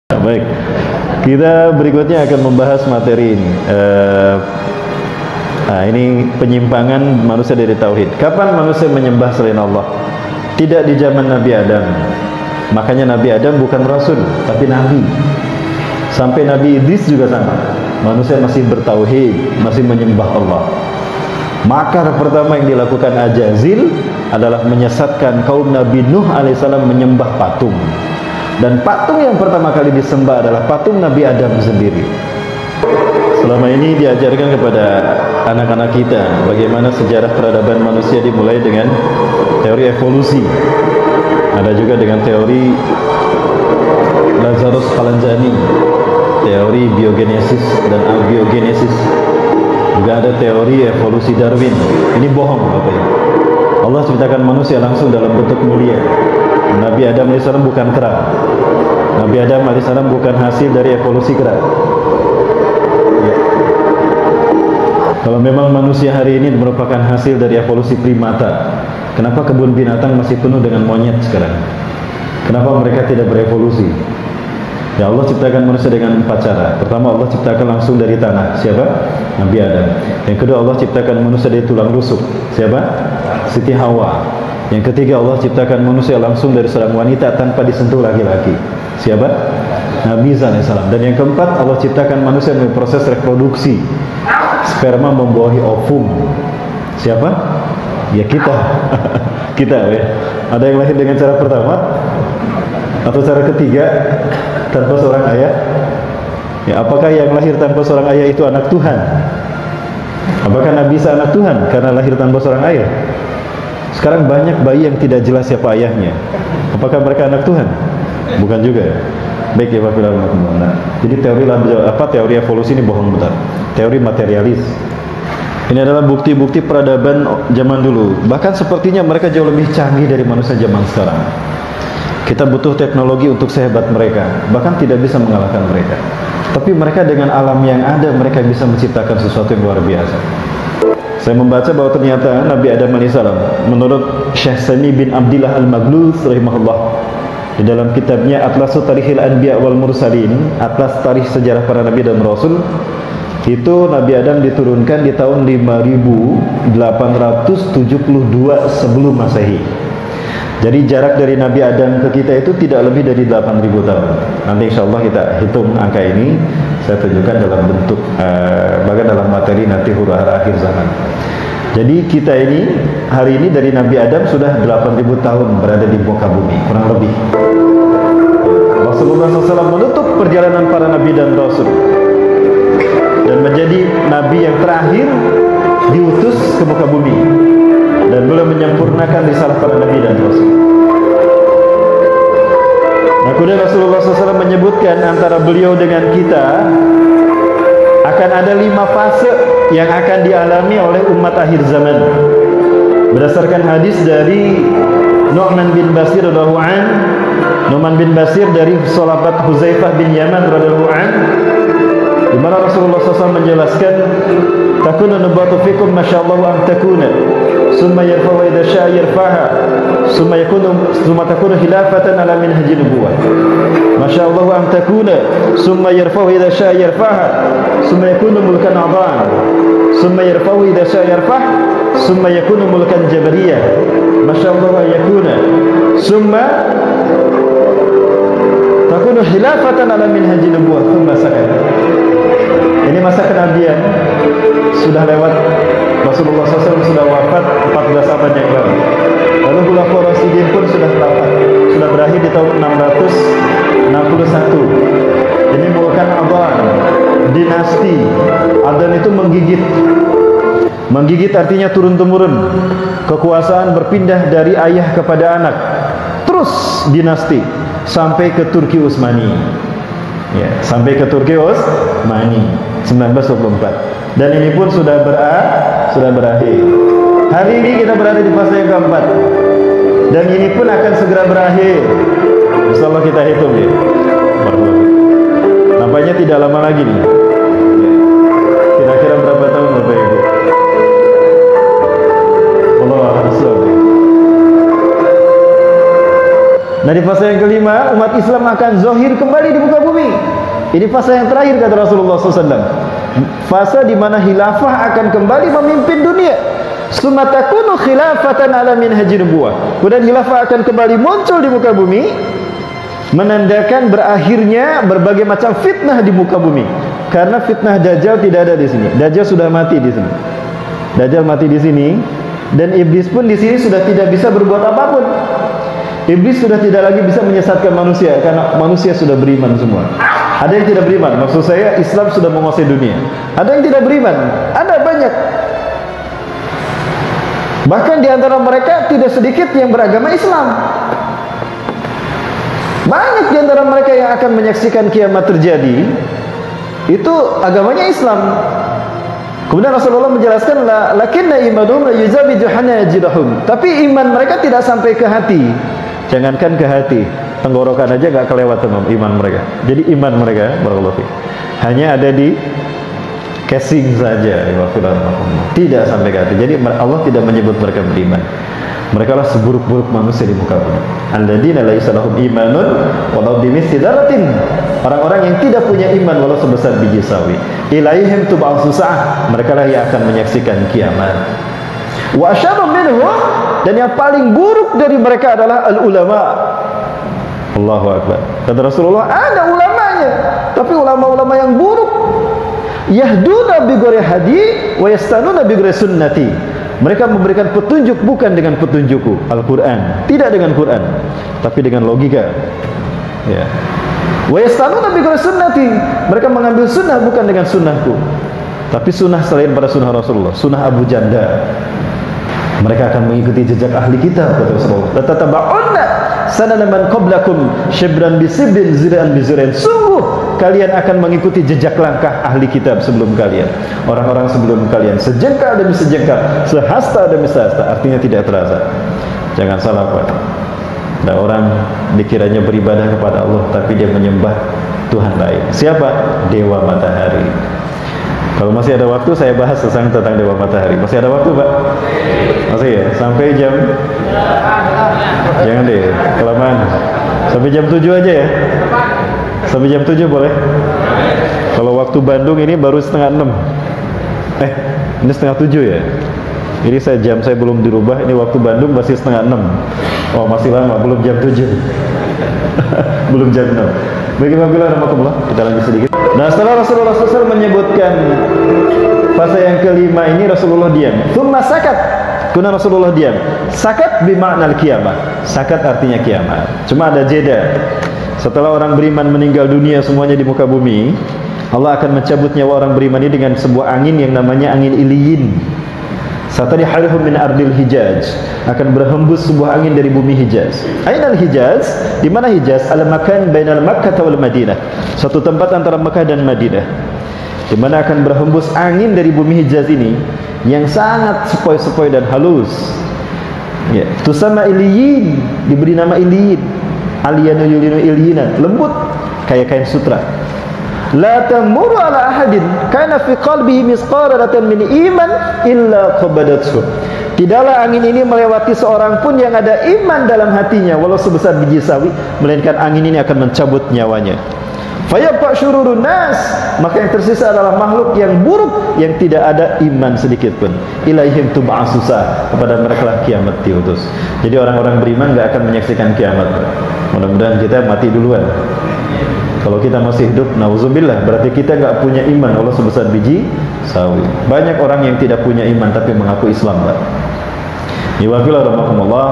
Baik, kita berikutnya akan membahas materi ini. Ini penyimpangan manusia dari tauhid. Kapan manusia menyembah selain Allah? Tidak di zaman Nabi Adam. Makanya Nabi Adam bukan rasul, tapi nabi. Sampai Nabi Idris juga sama. Manusia masih bertauhid, masih menyembah Allah. Makar pertama yang dilakukan Ajazil adalah menyesatkan kaum Nabi Nuh alaihissalam menyembah patung. Dan patung yang pertama kali disembah adalah patung Nabi Adam sendiri. Selama ini diajarkan kepada anak-anak kita bagaimana sejarah peradaban manusia dimulai dengan teori evolusi. Ada juga dengan teori Lazarus Kalanzani, teori biogenesis dan abiogenesis. Juga ada teori evolusi Darwin. Ini bohong Bapak Ibu. Allah ciptakan manusia langsung dalam bentuk mulia. Nabi Adam AS bukan kera. Nabi Adam AS bukan hasil dari evolusi kera. Ya. Kalau memang manusia hari ini merupakan hasil dari evolusi primata, kenapa kebun binatang masih penuh dengan monyet sekarang? Kenapa mereka tidak berevolusi? Ya, Allah ciptakan manusia dengan 4 cara. Pertama, Allah ciptakan langsung dari tanah. Siapa? Nabi Adam. Yang kedua, Allah ciptakan manusia dari tulang rusuk. Siapa? Siti Hawa. Yang ketiga, Allah ciptakan manusia langsung dari seorang wanita tanpa disentuh laki-laki. Siapa? Nabi Isa alaihissalam. Dan yang keempat, Allah ciptakan manusia melalui proses reproduksi. Sperma membawahi ovum. Siapa? Ya kita. Kita ya. Ada yang lahir dengan cara pertama atau cara ketiga tanpa seorang ayah? Ya, apakah yang lahir tanpa seorang ayah itu anak Tuhan? Apakah Nabi Isa anak Tuhan karena lahir tanpa seorang ayah? Sekarang banyak bayi yang tidak jelas siapa ayahnya. Apakah mereka anak Tuhan? Bukan juga ya. Baik ya Pak Firman. Jadi teori evolusi ini bohong besar. Teori materialis. Ini adalah bukti-bukti peradaban zaman dulu. Bahkan sepertinya mereka jauh lebih canggih dari manusia zaman sekarang. Kita butuh teknologi untuk sehebat mereka. Bahkan tidak bisa mengalahkan mereka. Tapi mereka dengan alam yang ada, mereka bisa menciptakan sesuatu yang luar biasa. Saya membaca bahwa ternyata Nabi Adam AS, menurut Syekh Sami bin Abdillah Al-Maglus rahimahullah, di dalam kitabnya Atlasu Tarikhil Anbiya wal Mursalin, atlas tarikh sejarah para nabi dan rasul, itu Nabi Adam diturunkan di tahun 5872 sebelum Masehi. Jadi jarak dari Nabi Adam ke kita itu tidak lebih dari 8000 tahun. Nanti insya Allah kita hitung angka ini, saya tunjukkan dalam bentuk bahkan dalam materi nanti huru-hara akhir zaman. Jadi kita ini hari ini dari Nabi Adam sudah 8000 tahun berada di muka bumi, kurang lebih. Rasulullah SAW menutup perjalanan para nabi dan rasul dan menjadi nabi yang terakhir diutus ke muka bumi, dan beliau menyempurnakan risalah para nabi dan rasul. Nah, kemudian Rasulullah SAW menyebutkan antara beliau dengan kita akan ada 5 fase yang akan dialami oleh umat akhir zaman. Berdasarkan hadis dari Nu'man bin Bashir radhiyallahu an, Nu'man bin Bashir dari sahabat Huzaifah bin Yaman radhiyallahu an, di mana Rasulullah SAW menjelaskan, takunu nubuwwatu fikum masyaallahu an takuna, summa yarfa'u idza syaa yarfa'ha, summa takunu khilafatan ala minhaji nubuwwah. Masyaallahu an takuna, summa yarfa'u idza syaa yarfa'ha, summa yakunu mulkan 'adhan, summa yarfa'u idza syaa yarfa'h, summa yakunu mulkan jabariyah. Masyaallahu an yakuna, summa takunu khilafatan ala minhaji nubuwwah, thumma sakata. Ini masa kenabian sudah lewat. Rasulullah SAW sudah wafat 14 abad yang lalu. Lalu Khulafaur Rasyidin pun sudah wafat, sudah berakhir di tahun 661. Ini merupakan Adhan, dinasti. Adhan itu menggigit. Menggigit artinya turun-temurun. Kekuasaan berpindah dari ayah kepada anak. Terus dinasti sampai ke Turki Utsmani. Ya, sampai ke Turki Utsmani 1924. Dan ini pun sudah berakhir. Hari ini kita berada di fase yang keempat, dan ini pun akan segera berakhir. Insyaallah kita hitung ya. Nampaknya tidak lama lagi nih. Kira-kira berapa tahun Bapak Ibu? Allah a'lam. Nah di fase yang kelima, umat Islam akan zahir kembali di muka bumi. Ini fase yang terakhir kata Rasulullah SAW. Fase di mana khilafah akan kembali memimpin dunia. Summa takunu khilafatan ala minhajin nubuwah. Kemudian khilafah akan kembali muncul di muka bumi, menandakan berakhirnya berbagai macam fitnah di muka bumi. Karena fitnah Dajjal tidak ada di sini. Dajjal sudah mati di sini. Dajjal mati di sini, dan iblis pun di sini sudah tidak bisa berbuat apapun. Iblis sudah tidak lagi bisa menyesatkan manusia karena manusia sudah beriman semua. Ada yang tidak beriman, maksud saya Islam sudah menguasai dunia. Ada yang tidak beriman, ada banyak. Bahkan di antara mereka tidak sedikit yang beragama Islam. Banyak di antara mereka yang akan menyaksikan kiamat terjadi, itu agamanya Islam. Kemudian Rasulullah menjelaskan, lakinna imanuhum la yuzabi hanajidahum. Tapi iman mereka tidak sampai ke hati. Jangankan ke hati, tenggorokan aja nggak kelewat iman mereka. Jadi iman mereka, barakallahu fiik, hanya ada di casing saja, tidak sampai ke hati. Jadi Allah tidak menyebut mereka beriman. Mereka lah seburuk-buruk manusia di muka bumi. Alladzina laisa lahum imanun walau bimithli dzarratin. Orang-orang yang tidak punya iman walau sebesar biji sawi. Ilaihim tub'atsu sa'ah. Mereka lah yang akan menyaksikan kiamat. Wa asyarru minhum, dan yang paling buruk dari mereka adalah al-ulama. Allahu akbar. Kata Rasulullah, ada ulamanya, tapi ulama-ulama yang buruk. Yahduna bi ghairi hadi wa yastanuna bi ghairi sunnati. Mereka memberikan petunjuk bukan dengan petunjukku, Al-Quran, tidak dengan Quran, tapi dengan logika. Ya. Wa yastanuna bi ghairi sunnati. Mereka mengambil sunnah bukan dengan sunnahku, tapi sunnah selain pada sunnah Rasulullah, sunnah Abu Janda. Mereka akan mengikuti jejak ahli kitab, kata Rasulullah. Tataba'unna sanana man qablakum shibran bi sibrin zira'an bi zira'in. Sungguh kalian akan mengikuti jejak langkah ahli kitab sebelum kalian. Orang-orang sebelum kalian sejengkal demi sejengkal, sehasta demi sehasta. Artinya tidak terasa. Jangan salah, Pak. Ada orang dikiranya beribadah kepada Allah, tapi dia menyembah Tuhan lain. Siapa? Dewa matahari. Kalau masih ada waktu saya bahas tentang Dewa Matahari. Masih ada waktu, Pak? Masih ya? Sampai jam? Jangan deh, kelamaan. Sampai jam 7 aja ya? Sampai jam 7 boleh? Kalau waktu Bandung ini baru setengah 6. Ini setengah 7 ya? Ini jam saya belum dirubah. Ini waktu Bandung masih setengah 6. Oh, masih lama, belum jam 7. Belum jam 6. Bagaimana rahmatullah? Kita lanjut sedikit. Nah, setelah Rasulullah SAW menyebutkan fase yang kelima ini, Rasulullah diam. Tsumma sakat. Kemudian Rasulullah diam. Sakat bimakna al-qiyamah. Sakat artinya kiamat. Cuma ada jeda. Setelah orang beriman meninggal dunia semuanya di muka bumi, Allah akan mencabut nyawa orang beriman ini dengan sebuah angin yang namanya angin iliyin. Satarihum min ardil Hijaz, akan berhembus sebuah angin dari bumi Hijaz. Ainal Hijaz, di mana Hijaz? Al-makan bainal Makkah wal Madinah. Suatu tempat antara Makkah dan Madinah. Di mana akan berhembus angin dari bumi Hijaz ini yang sangat sepoi-sepoi dan halus. Ya, tusama iliyin, diberi nama iliyin. Aliyanu yulinu iliyinan, lembut kayak kain sutra. La tamurru ala ahadin kana fi qalbihi misqaratan min iman illa qabadathu. Tidaklah angin ini melewati seorang pun yang ada iman dalam hatinya walau sebesar biji sawi, melainkan angin ini akan mencabut nyawanya. Fayabqa syururun nas, maka yang tersisa adalah makhluk yang buruk yang tidak ada iman sedikit pun. Ilaihim tub'asusa, kepada mereka lah kiamat diutus. Jadi orang-orang beriman enggak akan menyaksikan kiamat. Mudah-mudahan kita mati duluan. Kalau kita masih hidup, nauzubillah, berarti kita nggak punya iman Allah sebesar biji sawi. Banyak orang yang tidak punya iman tapi mengaku Islam, Pak. Iwafillah rahmatullah.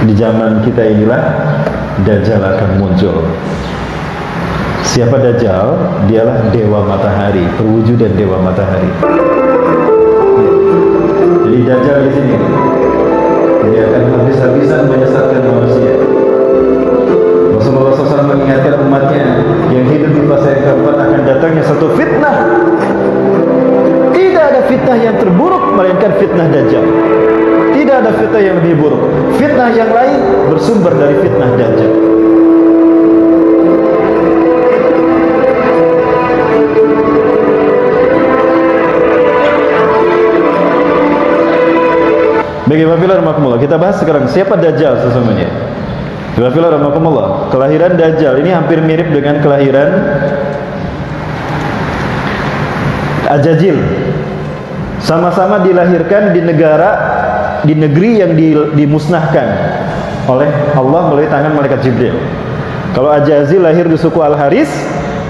Di zaman kita inilah Dajjal akan muncul. Siapa Dajjal? Dialah dewa matahari, perwujudan dewa matahari. Jadi Dajjal di sini dia akan habis-habisan menyesatkan manusia. Rasulullah SAW mengingatkan umatnya yang hidup di fase yang keempat akan datangnya satu fitnah. Tidak ada fitnah yang terburuk melainkan fitnah Dajjal. Tidak ada fitnah yang lebih buruk. Fitnah yang lain bersumber dari fitnah Dajjal. Ini kita bahas sekarang siapa Dajjal sesungguhnya. Kelahiran Dajjal ini hampir mirip dengan kelahiran Ajajil. Sama-sama dilahirkan di negeri yang dimusnahkan oleh Allah melalui tangan malaikat Jibril. Kalau Ajazil lahir di suku Al-Haris,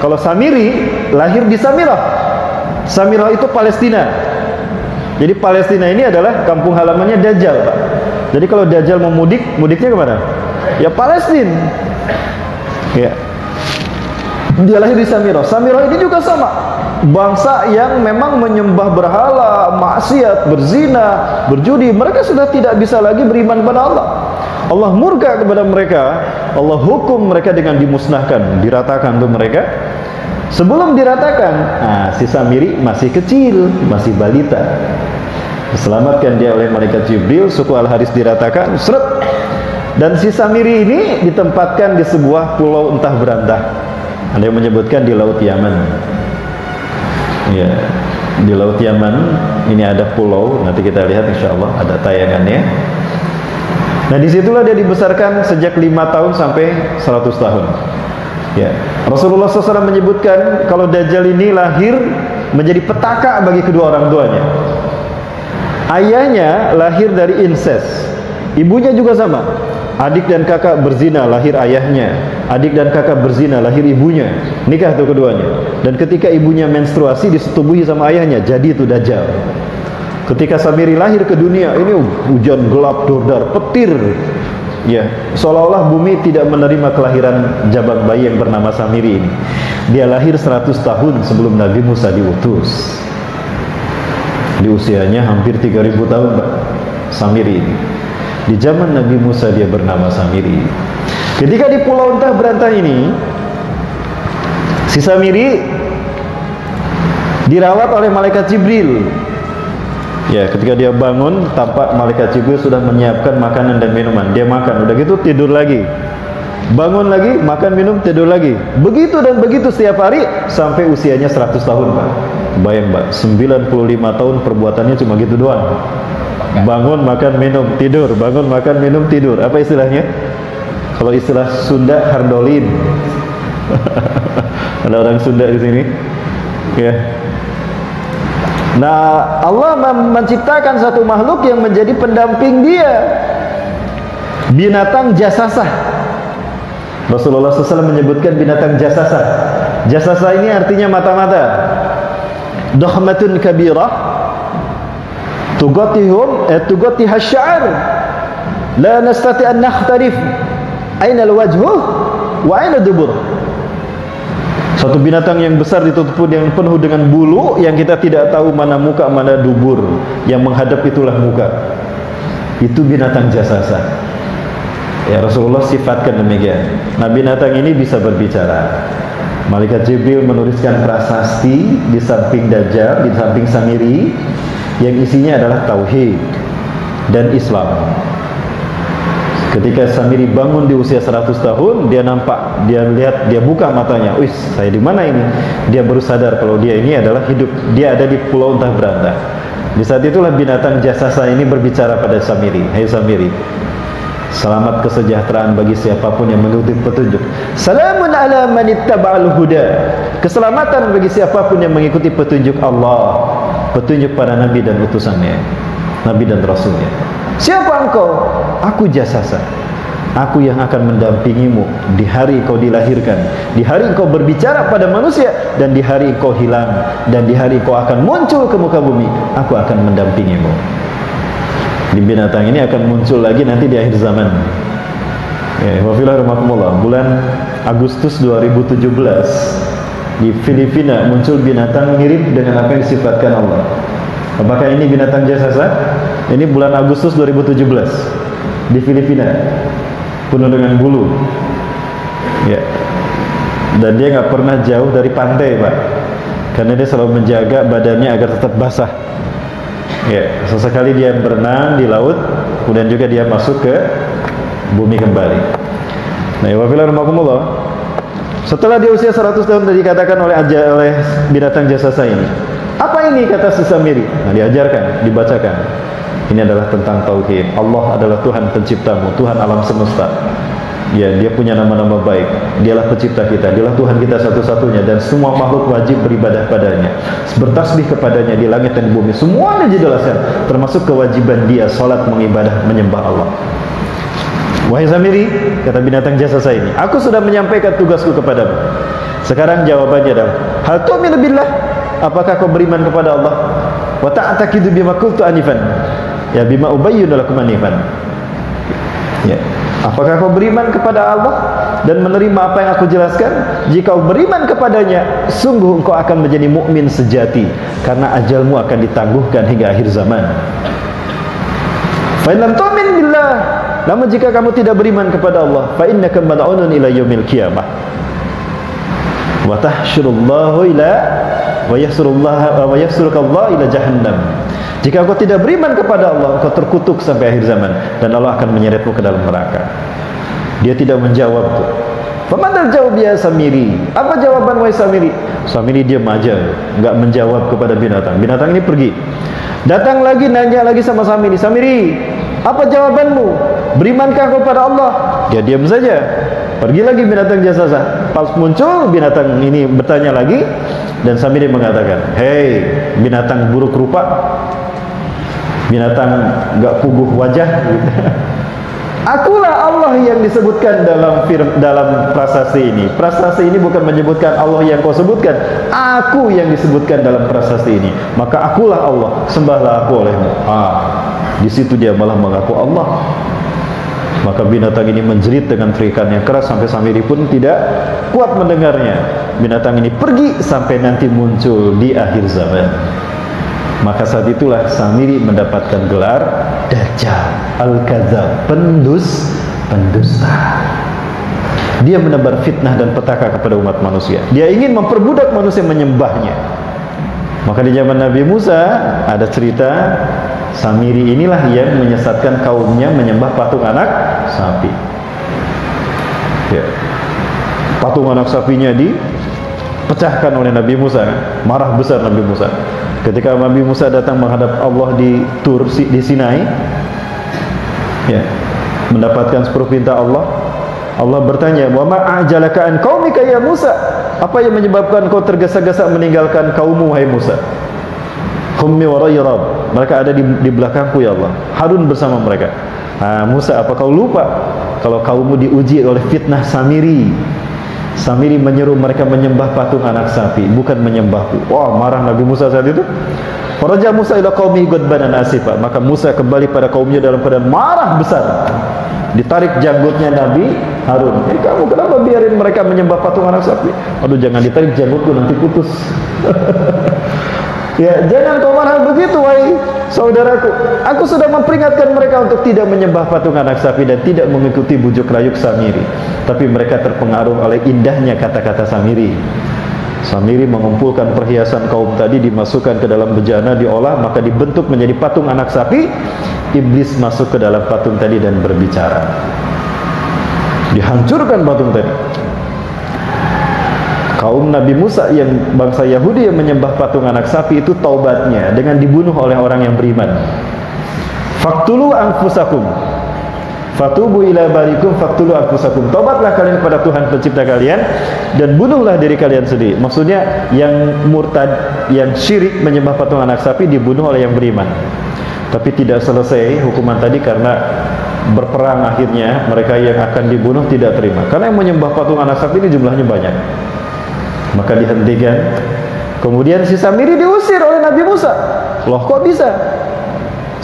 kalau Samiri lahir di Samirah. Samirah itu Palestina. Jadi Palestina ini adalah kampung halamannya Dajjal, Pak. Jadi kalau Dajjal mau mudik, mudiknya kemana? Ya Palestina. Ya. Dia lahir di Samirah. Samirah ini juga sama. Bangsa yang memang menyembah berhala, maksiat, berzina, berjudi. Mereka sudah tidak bisa lagi beriman kepada Allah. Allah murka kepada mereka. Allah hukum mereka dengan dimusnahkan, diratakan untuk mereka. Sebelum diratakan, si Samiri masih kecil, masih balita. Diselamatkan dia oleh malaikat Jibril, suku Al-Haris diratakan, seret. Dan si Samiri ini ditempatkan di sebuah pulau entah berantah. Ada yang menyebutkan di Laut Yaman. Ya, di Laut Yaman ini ada pulau, nanti kita lihat insyaallah ada tayangannya. Nah, disitulah dia dibesarkan sejak 5 tahun sampai 100 tahun. Ya, Rasulullah SAW menyebutkan kalau Dajjal ini lahir menjadi petaka bagi kedua orang tuanya. Ayahnya lahir dari incest, ibunya juga sama. Adik dan kakak berzina, lahir ayahnya. Adik dan kakak berzina, lahir ibunya. Nikah tuh keduanya. Dan ketika ibunya menstruasi disetubuhi sama ayahnya, jadi itu Dajjal. Ketika Samiri lahir ke dunia, ini hujan gelap, dordar, petir. Ya, seolah-olah bumi tidak menerima kelahiran jabang bayi yang bernama Samiri ini. Dia lahir 100 tahun sebelum Nabi Musa diutus. Di usianya hampir 3000 tahun, Pak, Samiri ini. Di zaman Nabi Musa dia bernama Samiri. Ketika di pulau entah berantah ini, si Samiri dirawat oleh malaikat Jibril. Ya, ketika dia bangun, tampak malaikat Jibril sudah menyiapkan makanan dan minuman. Dia makan, udah gitu tidur lagi. Bangun lagi, makan, minum, tidur lagi. Begitu dan begitu setiap hari sampai usianya 100 tahun, Pak. Bayang, Pak, 95 tahun perbuatannya cuma gitu doang. Bangun, makan, minum, tidur. Bangun, makan, minum, tidur. Apa istilahnya? Kalau istilah Sunda, hardolin. Ada orang Sunda di sini. Ya. Nah, Allah menciptakan satu makhluk yang menjadi pendamping dia. Binatang jasasah. Rasulullah SAW menyebutkan binatang jasasah. Jasasah ini artinya mata-mata. Dohmatun kabirah tugatiha sya'ar la nastati an nakhtarif aina al-wajhu wa aina dubur. Satu binatang yang besar ditutup yang penuh dengan bulu yang kita tidak tahu mana muka mana dubur, yang menghadap itulah muka. Itu binatang jasasa. Ya, Rasulullah sifatkan demikian. Nah, binatang ini bisa berbicara. Malaikat Jibril menuliskan prasasti di samping Dajjal, di samping Samiri, yang isinya adalah tauhid dan Islam. Ketika Samiri bangun di usia 100 tahun, dia nampak, dia lihat, dia buka matanya. Wih, saya di mana ini? Dia baru sadar kalau dia ini adalah hidup. Dia ada di pulau entah berantah. Di saat itulah binatang jasasa ini berbicara pada Samiri. Hai Samiri, selamat kesejahteraan bagi siapapun yang mengikuti petunjuk. Salamun ala man ittaba'al huda. Keselamatan bagi siapapun yang mengikuti petunjuk Allah, petunjuk para nabi dan utusannya, nabi dan rasulnya. Siapa engkau? Aku jasasa. Aku yang akan mendampingimu di hari kau dilahirkan, di hari kau berbicara pada manusia, dan di hari kau hilang, dan di hari kau akan muncul ke muka bumi. Aku akan mendampingimu. Di binatang ini akan muncul lagi nanti di akhir zaman. Ya, wafilah rahmatullah. Bulan Agustus 2017 di Filipina muncul binatang mirip dengan apa yang disifatkan Allah. Apakah ini binatang jasasa? Ini bulan Agustus 2017 di Filipina, penuh dengan bulu. Ya. Dan dia nggak pernah jauh dari pantai, Pak, karena dia selalu menjaga badannya agar tetap basah. Ya, sesekali dia berenang di laut, kemudian juga dia masuk ke bumi kembali. Nah, wabillahi rahmatullah. Setelah di usia 100 tahun tadi dikatakan oleh binatang jasasa ini. Apa ini kata si Samiri? Nah, diajarkan, dibacakan. Ini adalah tentang tauhid. Allah adalah Tuhan penciptamu, Tuhan alam semesta. Ya, dia punya nama-nama baik. Dialah pencipta kita, dialah Tuhan kita satu-satunya, dan semua makhluk wajib beribadah padanya, bertasbih kepadanya di langit dan di bumi. Semuanya dijelaskan, termasuk kewajiban dia salat, mengibadah, menyembah Allah. Wahai Samiri, kata binatang jasasa ini, aku sudah menyampaikan tugasku kepadamu. Sekarang jawabannya adalah, hal tu'minu billah, apakah kau beriman kepada Allah? Wa ta'taqidu bima qultu anifan, ya bima ubayyinu lakum anifan. Ya, apakah kau beriman kepada Allah dan menerima apa yang aku jelaskan? Jika kau beriman kepadanya, sungguh engkau akan menjadi mukmin sejati, karena ajalmu akan ditangguhkan hingga akhir zaman. Fa in lam tu'min billah, namun jika kamu tidak beriman kepada Allah, fa innaka mal'unun ila yaumil qiyamah. Wa tahsyurullahu ila wa yahsurukallahu ila jahannam. Jika engkau tidak beriman kepada Allah, engkau terkutuk sampai akhir zaman, dan Allah akan menyeretmu ke dalam neraka. Dia tidak menjawab tuh. Famadal jawab ya Samiri? Apa jawaban wahai Samiri? Samiri diam aja, enggak menjawab kepada binatang. Binatang ini pergi. Datang lagi, nanya lagi sama Samiri. Samiri, apa jawabanmu? Berimankah kepada Allah? Dia diam saja. Pergi lagi binatang jasasa. Pas muncul binatang ini bertanya lagi, dan Samiri mengatakan, hei binatang buruk rupa, binatang enggak puguh wajah. Akulah Allah yang disebutkan dalam prasasti ini. Prasasti ini bukan menyebutkan Allah yang kau sebutkan, aku yang disebutkan dalam prasasti ini. Maka akulah Allah, sembahlah aku olehmu. Di situ dia malah mengaku Allah. Maka binatang ini menjerit dengan teriakan yang keras sampai Samiri pun tidak kuat mendengarnya. Binatang ini pergi sampai nanti muncul di akhir zaman. Maka saat itulah Samiri mendapatkan gelar Dajjal, Al-Kadzab, pendusta. Dia menebar fitnah dan petaka kepada umat manusia. Dia ingin memperbudak manusia menyembahnya. Maka di zaman Nabi Musa ada cerita, Samiri inilah yang menyesatkan kaumnya menyembah patung anak sapi. Ya. Patung anak sapinya dipecahkan oleh Nabi Musa. Marah besar Nabi Musa. Ketika Nabi Musa datang menghadap Allah di di Sinai, ya, mendapatkan 10 perintah Allah, Allah bertanya, "Wa ma ajalaka an qaumika ya Musa?" Apa yang menyebabkan kau tergesa-gesa meninggalkan kaummu wahai Musa? Hum mi wara'i rabb. Mereka ada di belakangku ya Allah. Harun bersama mereka. Musa, apa kau lupa kalau kaummu diuji oleh fitnah Samiri? Samiri menyeru mereka menyembah patung anak sapi, bukan menyembahku. Wah, marah Nabi Musa saat itu. Faraja Musa ila qaumihi ghadbanan asifa. Maka Musa kembali pada kaumnya dalam keadaan marah besar. Ditarik janggutnya Nabi Harun. Kamu kenapa biarin mereka menyembah patung anak sapi? Aduh, jangan ditarik janggutku, nanti putus. Ya, jangan kau marah begitu wahai saudaraku. Aku sudah memperingatkan mereka untuk tidak menyembah patung anak sapi dan tidak mengikuti bujuk rayuk Samiri. Tapi mereka terpengaruh oleh indahnya kata-kata Samiri. Samiri mengumpulkan perhiasan kaum tadi, dimasukkan ke dalam bejana, diolah, maka dibentuk menjadi patung anak sapi. Iblis masuk ke dalam patung tadi dan berbicara. Dihancurkan patung tadi. Kaum Nabi Musa yang bangsa Yahudi yang menyembah patung anak sapi itu taubatnya dengan dibunuh oleh orang yang beriman. Faqtulu anfusakum fatubu ila barikum faqtulu anfusakum. Taubatlah kalian kepada Tuhan pencipta kalian dan bunuhlah diri kalian sendiri. Maksudnya yang murtad, yang syirik menyembah patung anak sapi dibunuh oleh yang beriman. Tapi tidak selesai hukuman tadi, karena berperang akhirnya mereka yang akan dibunuh tidak terima. Karena yang menyembah patung anak sapi ini jumlahnya banyak. Maka dihentikan. Kemudian si Samiri diusir oleh Nabi Musa. Loh, kok bisa?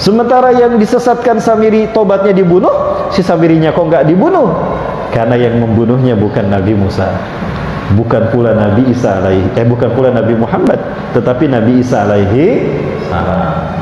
Sementara yang disesatkan Samiri tobatnya dibunuh, si Samirinya kok nggak dibunuh? Karena yang membunuhnya bukan Nabi Musa, bukan pula Nabi Isa bukan pula Nabi Muhammad, tetapi Nabi Isa alaihi salam.